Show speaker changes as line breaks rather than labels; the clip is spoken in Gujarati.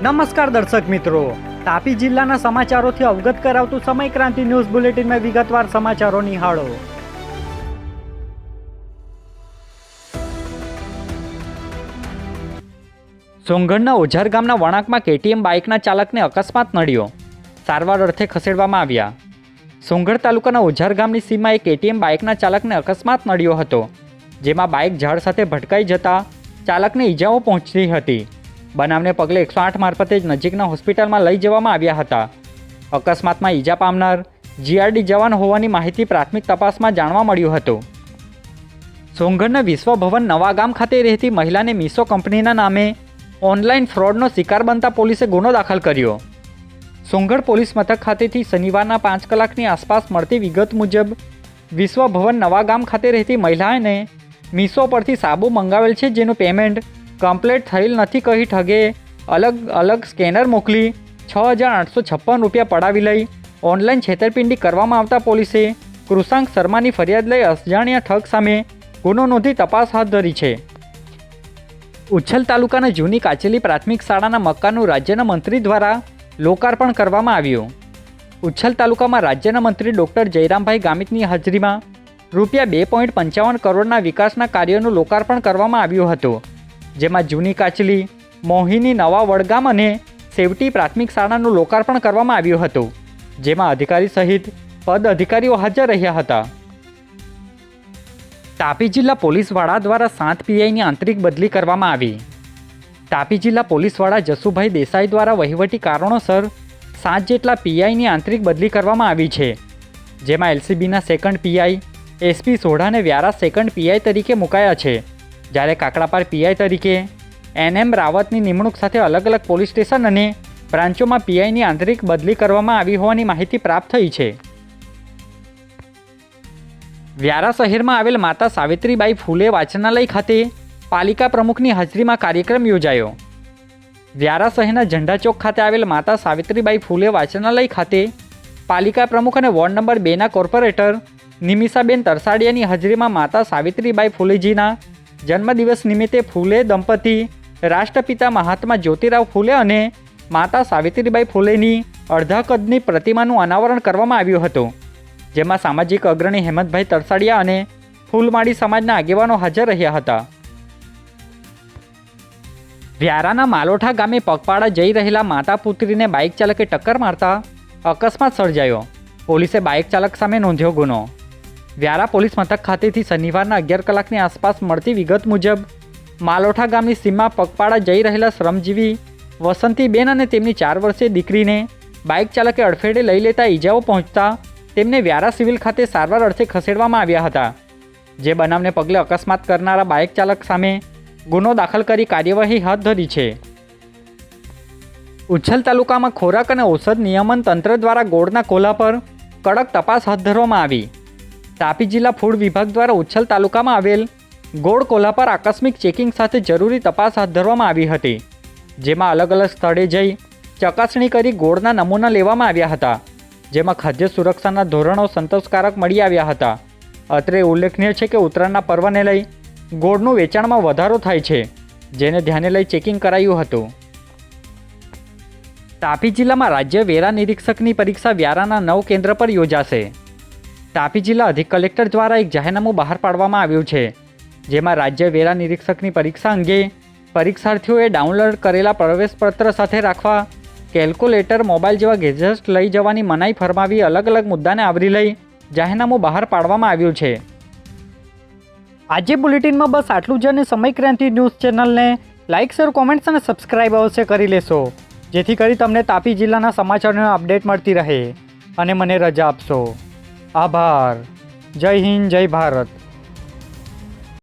નમસ્કાર દર્શક મિત્રો, તાપી જિલ્લાના સમાચારોથી અવગત કરાવતું સમય ક્રાંતિ ન્યૂઝ બુલેટિનમાં વિગતવાર સમાચારો નિહાળો. સોંગઢના ઓઝાર ગામના વળાંકમાં કેટીએમ બાઇકના ચાલકને અકસ્માત નડ્યો. સારવાર અર્થે ખસેડવામાં આવ્યા. સોંગઢ તાલુકાના ઓઝાર ગામની સીમમાં એક કેટીએમ બાઇકના ચાલકને અકસ્માત નડ્યો હતો, જેમાં બાઇક ઝાડ સાથે ભટકાઈ જતા ચાલકને ઈજાઓ પહોંચી હતી. બનાવને પગલે 108 મારફતે જ નજીકના હોસ્પિટલમાં લઈ જવામાં આવ્યા હતા. અકસ્માતમાં ઈજા પામનાર જીઆરડી જવાન હોવાની માહિતી પ્રાથમિક તપાસમાં જાણવા મળ્યું હતું. સોંગઢના વિશ્વભવન નવા ગામ ખાતે રહેતી મહિલાને મીશો કંપનીના નામે ઓનલાઈન ફ્રોડનો શિકાર બનતા પોલીસે ગુનો દાખલ કર્યો. સોંગઢ પોલીસ મથક ખાતેથી શનિવારના 5 કલાકની આસપાસ મળતી વિગત મુજબ વિશ્વભવન નવા ગામ ખાતે રહેતી મહિલાને મીશો પરથી સાબુ મંગાવેલ છે, જેનું પેમેન્ટ કમ્પ્લીટ થયેલ નથી કહી ઠગે અલગ સ્કેનર મોકલી 6,856 રૂપિયા પડાવી લઈ ઓનલાઈન છેતરપિંડી કરવામાં આવતા પોલીસે કૃષાંક શર્માની ફરિયાદ લઈ અજાણ્યા ઠગ સામે ગુનો નોંધી તપાસ હાથ ધરી છે. ઉચ્છલ તાલુકાના જૂની કાચેલી પ્રાથમિક શાળાના મકાનનું રાજ્યના મંત્રી દ્વારા લોકાર્પણ કરવામાં આવ્યું. ઉચ્છલ તાલુકામાં રાજ્યના મંત્રી ડૉક્ટર જયરામભાઈ ગામિતની હાજરીમાં ₹2.55 કરોડના વિકાસના કાર્યોનું લોકાર્પણ કરવામાં આવ્યું હતું, જેમાં જૂની કાચલી, મોહિની નવા વડગામ અને સેવટી પ્રાથમિક શાળાનું લોકાર્પણ કરવામાં આવ્યું હતું, જેમાં અધિકારી સહિત પદ અધિકારીઓ હાજર રહ્યા હતા. તાપી જિલ્લા પોલીસ વડા દ્વારા 7 પીઆઈની આંતરિક બદલી કરવામાં આવી. તાપી જિલ્લા પોલીસ વડા જસુભાઈ દેસાઈ દ્વારા વહીવટી કારણોસર 7 જેટલા પીઆઈની આંતરિક બદલી કરવામાં આવી છે, જેમાં એલસીબીના સેકન્ડ પીઆઈ એસપી સોઢાને વ્યારા સેકન્ડ પીઆઈ તરીકે મુકાયા છે, જ્યારે કાકડાપાર પીઆઈ તરીકે એનએમ રાવતની નિમણૂક સાથે અલગ અલગ પોલીસ સ્ટેશન અને બ્રાન્ચોમાં પીઆઈની આંતરિક બદલી કરવામાં આવી હોવાની માહિતી પ્રાપ્ત થઈ છે. વ્યારા શહેરમાં આવેલ માતા સાવિત્રીબાઈ ફૂલે વાચનાલય ખાતે પાલિકા પ્રમુખની હાજરીમાં કાર્યક્રમ યોજાયો. વ્યારા શહેરના ઝંડા ચોક ખાતે આવેલ માતા સાવિત્રીબાઈ ફૂલે વાચનાલય ખાતે પાલિકા પ્રમુખ અને વોર્ડ નંબર 2ના કોર્પોરેટર નિમિષાબેન તરસાડિયાની હાજરીમાં માતા સાવિત્રીબાઈ ફૂલેજીના જન્મદિવસ નિમિત્તે ફૂલે દંપતી, રાષ્ટ્રપિતા મહાત્મા જ્યોતિરાવ ફૂલે અને માતા સાવિત્રીબાઈ ફૂલેની અડધા કદની પ્રતિમાનું અનાવરણ કરવામાં આવ્યું હતું, જેમાં સામાજિક અગ્રણી હેમંતભાઈ તરસાડિયા અને ફૂલમાળી સમાજના આગેવાનો હાજર રહ્યા હતા. વ્યારાના માલોઠા ગામે પગપાળા જઈ રહેલા માતા પુત્રીને બાઇક ચાલકે ટક્કર મારતા અકસ્માત સર્જાયો. પોલીસે બાઇક ચાલક સામે નોંધ્યો ગુનો. વ્યારા પોલીસ મથક ખાતેથી શનિવારના 11 કલાકની આસપાસ મળતી વિગત મુજબ માલોઠા ગામની સીમમાં પગપાળા જઈ રહેલા શ્રમજીવી વસંતીબેન અને તેમની 4 વર્ષીય દીકરીને બાઇક ચાલકે અડફેટે લઈ લેતા ઈજાઓ પહોંચતા તેમને વ્યારા સિવિલ ખાતે સારવાર અર્થે ખસેડવામાં આવ્યા હતા, જે બનાવને પગલે અકસ્માત કરનારા બાઇક ચાલક સામે ગુનો દાખલ કરી કાર્યવાહી હાથ ધરી છે. ઉચ્છલ તાલુકામાં ખોરાક અને ઔષધ નિયમન તંત્ર દ્વારા ગોળના કોલા પર કડક તપાસ હાથ ધરવામાં આવી. તાપી જિલ્લા ફૂડ વિભાગ દ્વારા ઉચ્છલ તાલુકામાં આવેલ ગોળ કોલા પર આકસ્મિક ચેકિંગ સાથે જરૂરી તપાસ હાથ ધરવામાં આવી હતી, જેમાં અલગ અલગ સ્થળે જઈ ચકાસણી કરી ગોળના નમૂના લેવામાં આવ્યા હતા, જેમાં ખાદ્ય સુરક્ષાના ધોરણો સંતોષકારક મળી આવ્યા હતા. અત્રે ઉલ્લેખનીય છે કે ઉત્તરાયણના પર્વને લઈ ગોળનું વેચાણમાં વધારો થાય છે, જેને ધ્યાને લઈ ચેકિંગ કરાયું હતું. તાપી જિલ્લામાં રાજ્ય વેરા નિરીક્ષકની પરીક્ષા વ્યારાના 9 કેન્દ્ર પર યોજાશે. તાપી જિલ્લા અધિક કલેક્ટર દ્વારા એક જાહેરનામું બહાર પાડવામાં આવ્યું છે, જેમાં રાજ્ય વેરા નિરીક્ષકની પરીક્ષા અંગે પરીક્ષાર્થીઓએ ડાઉનલોડ કરેલા પ્રવેશપત્ર સાથે રાખવા કેલ્ક્યુલેટર, મોબાઈલ જેવા ગેજેટ્સ લઈ જવાની મનાઈ ફરમાવી અલગ અલગ મુદ્દાને આવરી લઈ જાહેરનામું બહાર પાડવામાં આવ્યું છે. આજે બુલેટિનમાં બસ આટલું જ, અને સમય ક્રાંતિ ન્યૂઝ ચેનલને લાઇક, શેર, કોમેન્ટ્સ અને સબસ્ક્રાઇબ અવશ્ય કરી લેશો, જેથી કરી તમને તાપી જિલ્લાના સમાચારોની અપડેટ મળતી રહે અને મને રજા આપશો. આભાર. જય હિન્દ, જય ભારત.